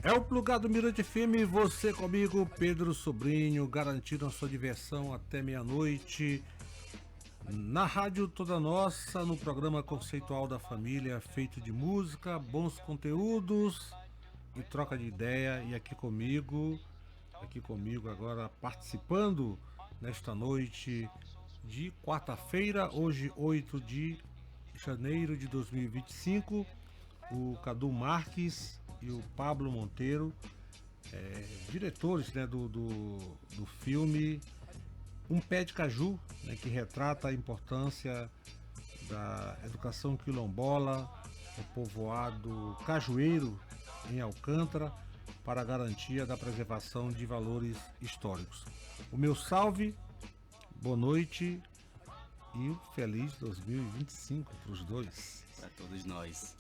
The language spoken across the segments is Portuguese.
É o Plugado Mirante FM, você comigo, Pedro Sobrinho, garantindo a sua diversão até meia-noite. Na rádio toda nossa, no programa conceitual da família, feito de música, bons conteúdos e troca de ideia. E aqui comigo agora participando nesta noite de quarta-feira, hoje 8 de janeiro de 2025, o Cadu Marques e o Pablo Monteiro, diretores, né, do filme Um Pé de Caju, né, que retrata a importância da educação quilombola no povoado cajueiro em Alcântara para a garantia da preservação de valores históricos. O meu salve, boa noite e um feliz 2025 para os dois. Para todos nós.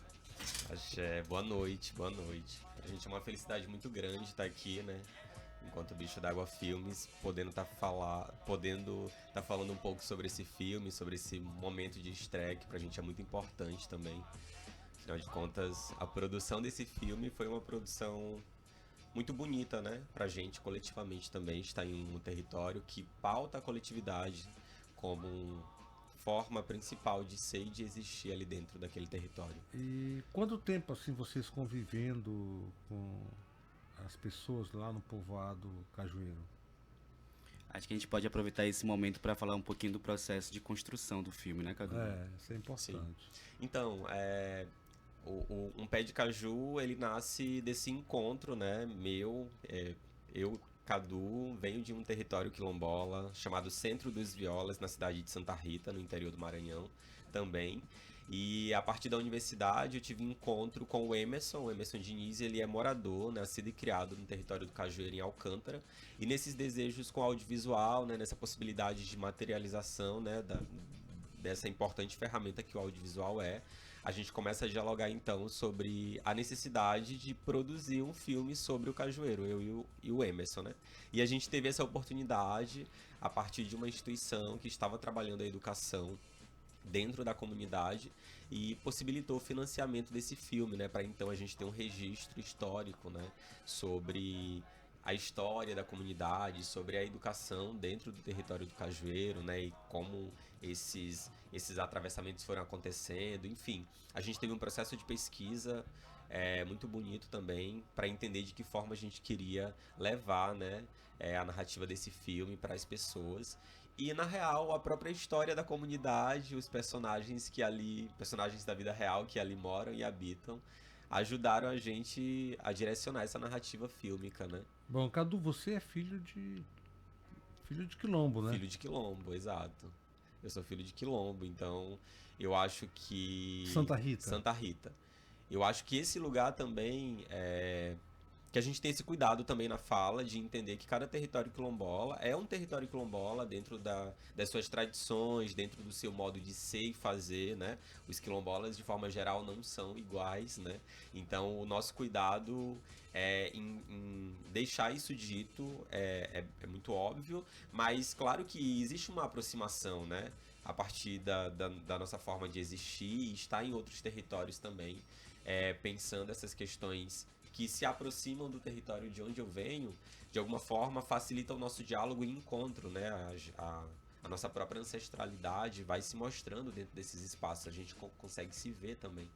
Axé, boa noite, boa noite. Pra gente é uma felicidade muito grande estar aqui, né? Enquanto Bicho d'Água Filmes, podendo tá falando um pouco sobre esse filme, sobre esse momento de estreia, que pra gente é muito importante também. Afinal de contas, a produção desse filme foi uma produção muito bonita, né? Pra gente, coletivamente também, estar em um território que pauta a coletividade como forma principal de ser e de existir ali dentro daquele território. E quanto tempo assim vocês convivendo com as pessoas lá no povoado cajueiro? Acho que a gente pode aproveitar esse momento para falar um pouquinho do processo de construção do filme, né, Cadu? Isso é importante. Sim. Então, Um Pé de Caju, ele nasce desse encontro, né, eu, Cadu, venho de um território quilombola chamado Centro dos Violas, na cidade de Santa Rita, no interior do Maranhão, também. E a partir da universidade eu tive um encontro com o Emerson Diniz, ele é morador, nascido e criado no território do Cajueiro, em Alcântara. E nesses desejos com audiovisual, né, nessa possibilidade de materialização, né, dessa importante ferramenta que o audiovisual é, a gente começa a dialogar então sobre a necessidade de produzir um filme sobre o cajueiro, eu e o Emerson, né? E a gente teve essa oportunidade a partir de uma instituição que estava trabalhando a educação dentro da comunidade e possibilitou o financiamento desse filme, né? Para então a gente ter um registro histórico, né? Sobre a história da comunidade, sobre a educação dentro do território do Cajueiro, né, e como esses atravessamentos foram acontecendo, enfim. A gente teve um processo de pesquisa muito bonito também, para entender de que forma a gente queria levar, né, a narrativa desse filme para as pessoas. E, na real, a própria história da comunidade, os personagens da vida real que ali moram e habitam, ajudaram a gente a direcionar essa narrativa fílmica, né? Bom, Cadu, você é filho de Quilombo, né? Filho de Quilombo, exato. Eu sou filho de Quilombo, então eu acho que... Santa Rita. Santa Rita. Eu acho que esse lugar também que a gente tem esse cuidado também na fala de entender que cada território quilombola é um território quilombola dentro das suas tradições, dentro do seu modo de ser e fazer, né? Os quilombolas, de forma geral, não são iguais, né? Então, o nosso cuidado em deixar isso dito é muito óbvio, mas claro que existe uma aproximação, né? A partir da nossa forma de existir e estar em outros territórios também, pensando essas questões que se aproximam do território de onde eu venho, de alguma forma facilita o nosso diálogo e encontro, né? A nossa própria ancestralidade vai se mostrando dentro desses espaços, a gente consegue se ver também.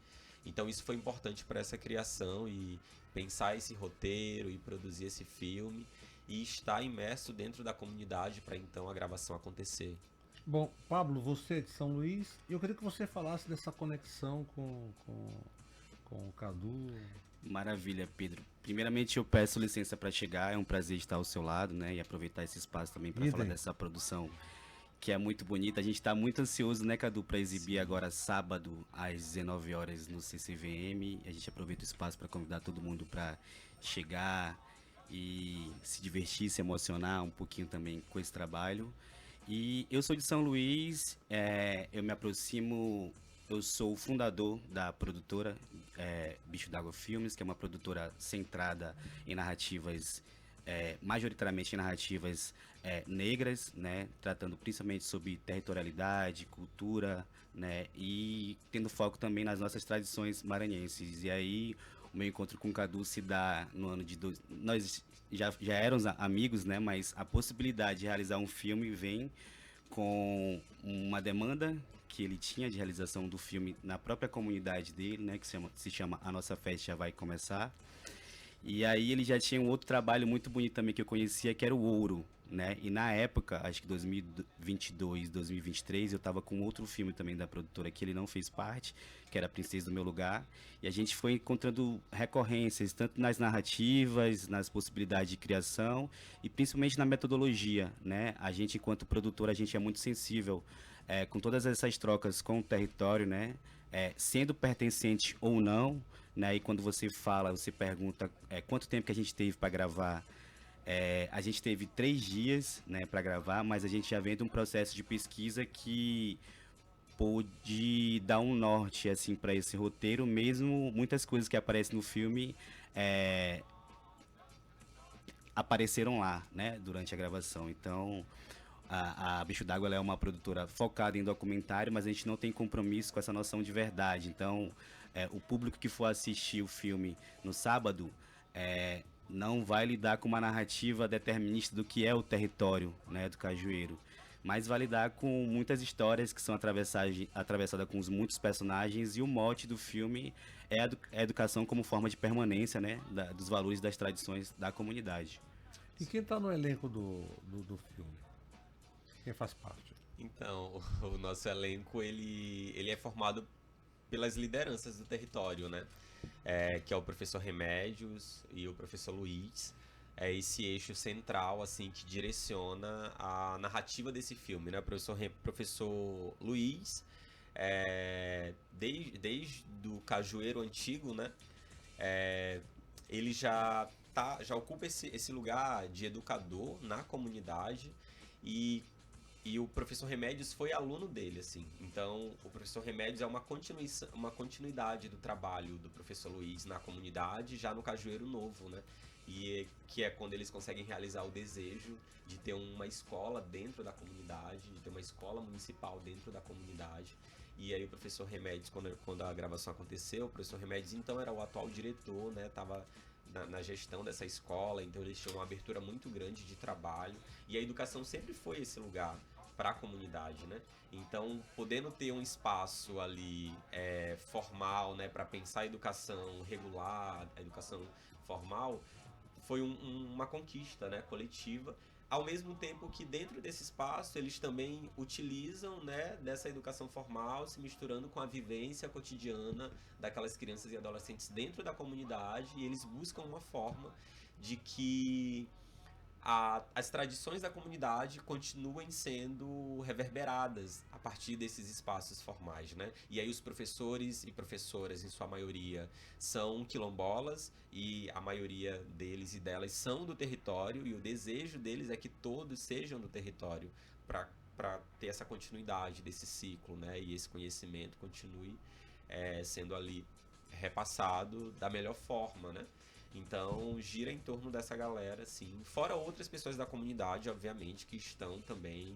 Então isso foi importante para essa criação e pensar esse roteiro e produzir esse filme e estar imerso dentro da comunidade para então a gravação acontecer. Bom, Pablo, você é de São Luís, eu queria que você falasse dessa conexão com o Cadu. Maravilha, Pedro. Primeiramente eu peço licença para chegar, é um prazer estar ao seu lado, né, e aproveitar esse espaço também para falar dessa produção que é muito bonita. A gente está muito ansioso, né, Cadu, para exibir agora sábado às 19 horas no CCVM. A gente aproveita o espaço para convidar todo mundo para chegar e se divertir, se emocionar um pouquinho também com esse trabalho. E eu sou de São Luís, eu me aproximo. Eu sou o fundador da produtora Bicho d'Água Filmes, que é uma produtora centrada em narrativas, majoritariamente em narrativas negras, né, tratando principalmente sobre territorialidade, cultura, né, e tendo foco também nas nossas tradições maranhenses. E aí o meu encontro com o Cadu se dá no ano de... Nós já éramos amigos, né? Mas a possibilidade de realizar um filme vem com uma demanda que ele tinha de realização do filme na própria comunidade dele, né? Que se chama A Nossa Festa Já Vai Começar. E aí ele já tinha um outro trabalho muito bonito também que eu conhecia, que era o Ouro, né? E na época, acho que 2022, 2023, eu tava com outro filme também da produtora que ele não fez parte, que era Princesa do Meu Lugar. E a gente foi encontrando recorrências, tanto nas narrativas, nas possibilidades de criação e principalmente na metodologia, né? A gente, enquanto produtor, a gente é muito sensível com todas essas trocas com o território, né? Sendo pertencente ou não, né? E quando você fala, você pergunta quanto tempo que a gente teve para gravar. A gente teve 3 dias, né, para gravar, mas a gente já vem de um processo de pesquisa que pôde dar um norte assim para esse roteiro, mesmo muitas coisas que aparecem no filme apareceram lá, né, durante a gravação. Então a Bicho d'Água ela é uma produtora focada em documentário, mas a gente não tem compromisso com essa noção de verdade. Então, o público que for assistir o filme no sábado não vai lidar com uma narrativa determinista do que é o território, né, do Cajueiro, mas vai lidar com muitas histórias que são atravessadas com muitos personagens, e o mote do filme é a educação como forma de permanência, né, dos valores, das tradições da comunidade. E quem está no elenco do filme? Quem faz parte? Então, o nosso elenco, ele é formado pelas lideranças do território, né? Que é o professor Remédios e o professor Luiz. É esse eixo central, assim, que direciona a narrativa desse filme, né? Professor Luiz, desde o Cajueiro Antigo, né? Ele já ocupa esse lugar de educador na comunidade, e o professor Remédios foi aluno dele, assim. Então, o professor Remédios é uma continuidade do trabalho do professor Luiz na comunidade, já no Cajueiro Novo, né? E que é quando eles conseguem realizar o desejo de ter uma escola dentro da comunidade, de ter uma escola municipal dentro da comunidade. E aí o professor Remédios, quando a gravação aconteceu, o professor Remédios então era o atual diretor, né? Tava na gestão dessa escola, então eles tinham uma abertura muito grande de trabalho. E a educação sempre foi esse lugar para a comunidade, né? Então, podendo ter um espaço ali formal, né, para pensar a educação regular, a educação formal, foi uma conquista, né, coletiva. Ao mesmo tempo que dentro desse espaço eles também utilizam, né, dessa educação formal, se misturando com a vivência cotidiana daquelas crianças e adolescentes dentro da comunidade, e eles buscam uma forma de que as tradições da comunidade continuem sendo reverberadas a partir desses espaços formais, né? E aí os professores e professoras, em sua maioria, são quilombolas, e a maioria deles e delas são do território, e o desejo deles é que todos sejam do território para ter essa continuidade desse ciclo, né? E esse conhecimento continue sendo ali repassado da melhor forma, né? Então, gira em torno dessa galera, assim. Fora outras pessoas da comunidade, obviamente, que estão também,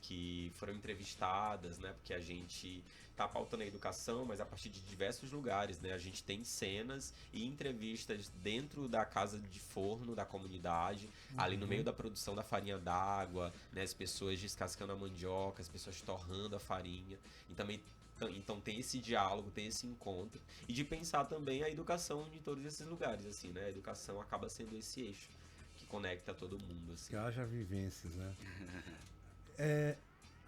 que foram entrevistadas, né? Porque a gente tá pautando a educação, mas a partir de diversos lugares, né? A gente tem cenas e entrevistas dentro da casa de forno da comunidade, ali no meio da produção da farinha d'água, né? As pessoas descascando a mandioca, as pessoas torrando a farinha. E também então tem esse diálogo, tem esse encontro, e de pensar também a educação de todos esses lugares, assim, né? A educação acaba sendo esse eixo que conecta todo mundo, assim. Que haja vivências, né?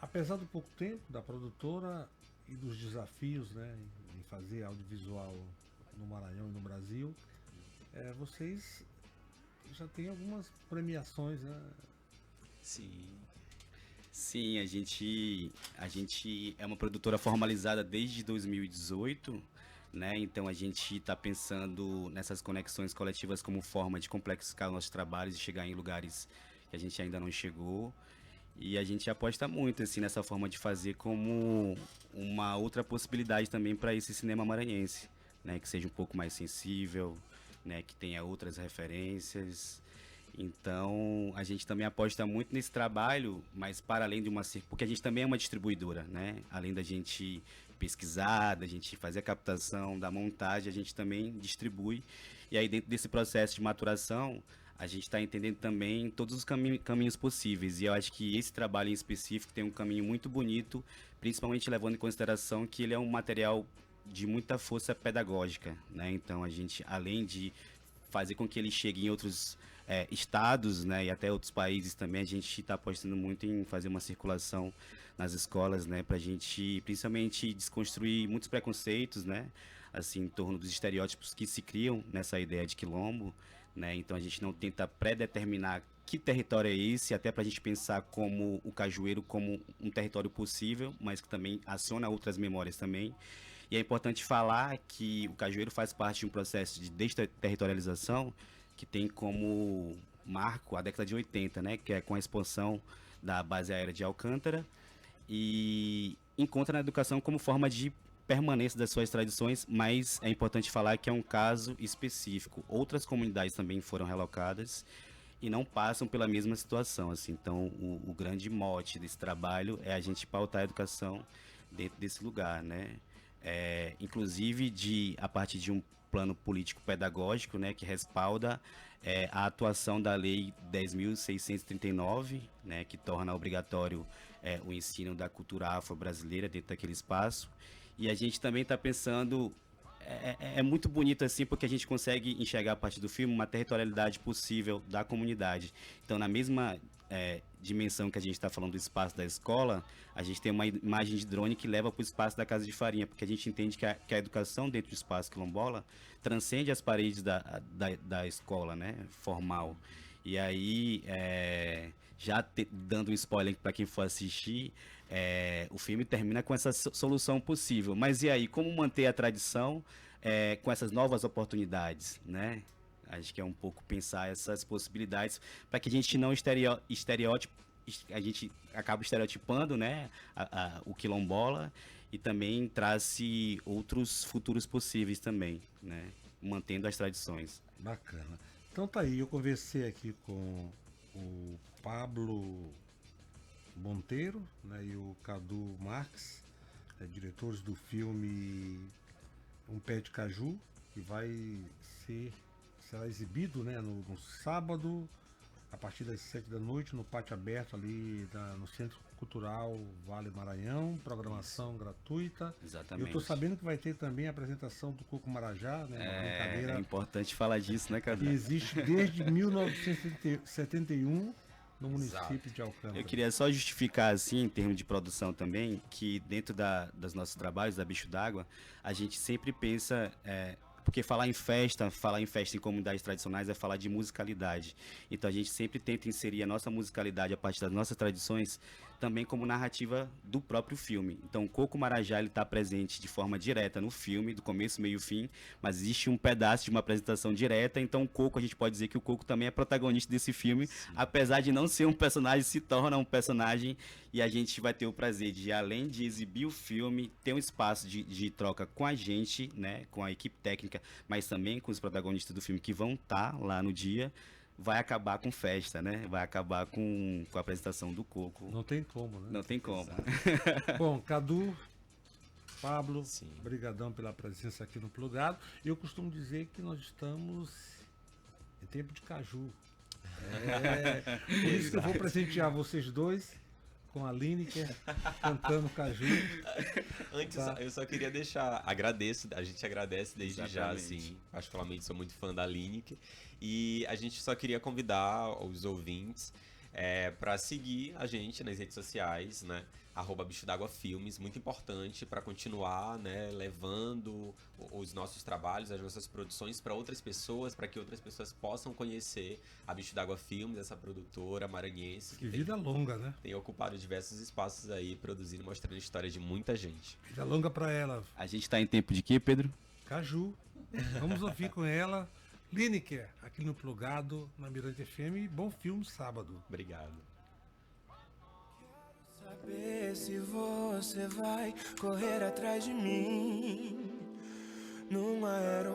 Apesar do pouco tempo da produtora e dos desafios, né, em fazer audiovisual no Maranhão e no Brasil, vocês já têm algumas premiações, né? Sim, a gente é uma produtora formalizada desde 2018, né? Então a gente está pensando nessas conexões coletivas como forma de complexificar nossos trabalhos e chegar em lugares que a gente ainda não chegou. E a gente aposta muito assim nessa forma de fazer como uma outra possibilidade também para esse cinema maranhense, né? Que seja um pouco mais sensível, né? Que tenha outras referências. Então, a gente também aposta muito nesse trabalho, mas para além de porque a gente também é uma distribuidora, né? Além da gente pesquisar, da gente fazer a captação, da montagem, a gente também distribui. E aí dentro desse processo de maturação, a gente está entendendo também todos os caminhos possíveis. E eu acho que esse trabalho em específico tem um caminho muito bonito, principalmente levando em consideração que ele é um material de muita força pedagógica, né? Então a gente, além de fazer com que ele chegue em outros estados, né, e até outros países também, a gente está apostando muito em fazer uma circulação nas escolas, né, para a gente principalmente desconstruir muitos preconceitos, né, assim, em torno dos estereótipos que se criam nessa ideia de quilombo, né? Então a gente não tenta pré-determinar que território é esse, até para a gente pensar como o Cajueiro como um território possível, mas que também aciona outras memórias também. E é importante falar que o Cajueiro faz parte de um processo de desterritorialização que tem como marco a década de 80, né, que é com a expansão da base aérea de Alcântara, e encontra na educação como forma de permanência das suas tradições, mas é importante falar que é um caso específico. Outras comunidades também foram relocadas e não passam pela mesma situação, assim. Então, o grande mote desse trabalho é a gente pautar a educação dentro desse lugar, né? Inclusive a partir de um plano político pedagógico, né, que respalda a atuação da Lei 10.639, né, que torna obrigatório o ensino da cultura afro-brasileira dentro daquele espaço. E a gente também está pensando, é muito bonito assim, porque a gente consegue enxergar a partir do filme uma territorialidade possível da comunidade. Então, na mesma dimensão que a gente está falando do espaço da escola, a gente tem uma imagem de drone que leva para o espaço da casa de farinha, porque a gente entende que a educação dentro do espaço quilombola transcende as paredes da escola, né, formal. E aí, dando um spoiler para quem for assistir, o filme termina com essa solução possível. Mas e aí, como manter a tradição com essas novas oportunidades, né? Acho que é um pouco pensar essas possibilidades para que a gente não a gente acaba estereotipando, né, o quilombola e também trace outros futuros possíveis também, né, mantendo as tradições. Bacana. Então tá aí, eu conversei aqui com o Pablo Monteiro, né, e o Cadu Marques, diretores do filme Um Pé de Caju, que será exibido, né, no sábado, a partir das 7 da noite, no pátio aberto ali no Centro Cultural Vale Maranhão, programação gratuita. Exatamente. Eu tô sabendo que vai ter também a apresentação do Coco Marajá, né, uma brincadeira. É importante falar disso, né, Cadu? Que existe desde 1971 no município de Alcântara. Eu queria só justificar, assim, em termos de produção também, que dentro dos nossos trabalhos, da Bicho d'Água, a gente sempre pensa... porque falar em festa em comunidades tradicionais é falar de musicalidade. Então a gente sempre tenta inserir a nossa musicalidade a partir das nossas tradições também como narrativa do próprio filme. Então o Coco Marajá está presente de forma direta no filme, do começo, meio e fim, mas existe um pedaço de uma apresentação direta, então o Coco, a gente pode dizer que o Coco também é protagonista desse filme. Sim. Apesar de não ser um personagem, se torna um personagem, e a gente vai ter o prazer de, além de exibir o filme, ter um espaço de troca com a gente, né, com a equipe técnica, mas também com os protagonistas do filme que vão estar lá no dia. Vai acabar com festa, né? Vai acabar com a apresentação do Coco. Não tem como, né? Não tem como. Bom, Cadu, Pablo, brigadão pela presença aqui no Plugado. Eu costumo dizer que nós estamos em tempo de caju. Por isso que eu vou presentear vocês dois com a Lineker cantando caju. Antes, eu só queria a gente agradece desde Exatamente. Já, assim, particularmente sou muito fã da Lineker, e a gente só queria convidar os ouvintes para seguir a gente nas redes sociais, né? @Bicho d'Água Filmes, muito importante para continuar, né, levando os nossos trabalhos, as nossas produções para outras pessoas, para que outras pessoas possam conhecer a Bicho d'Água Filmes, essa produtora maranhense. Que vida longa, né? Tem ocupado diversos espaços aí, produzindo, mostrando a história de muita gente. Vida longa para ela. A gente tá em tempo de quê, Pedro? Caju. Vamos ouvir com ela. Lineker, aqui no Plugado, na Mirante FM. Bom filme sábado. Obrigado. Saber se você vai correr atrás de mim num aeroporto.